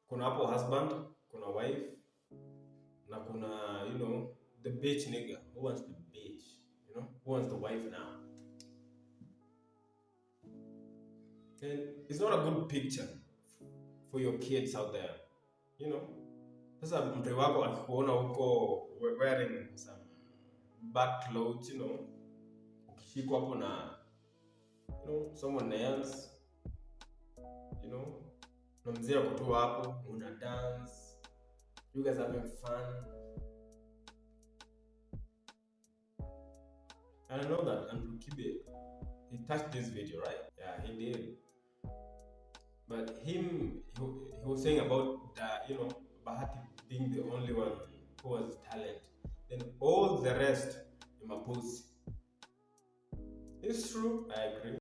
kuna hapo husband, kuna wife, na kuna, the bitch nigga. Who wants the bitch? Who wants the wife now? And it's not a good picture for your kids out there. Sasa mtoi wako akikuona huko wearing some bad clothes, ukishikwa hapo na someone else, na mzee ako hapo, una dance, you guys having fun. And I know that Andrew Kibe, he touched this video, right? Yeah, he did. But he was saying about the, Bahati being the only one who has talent. Then all the rest, Mapusi. It's true, I agree.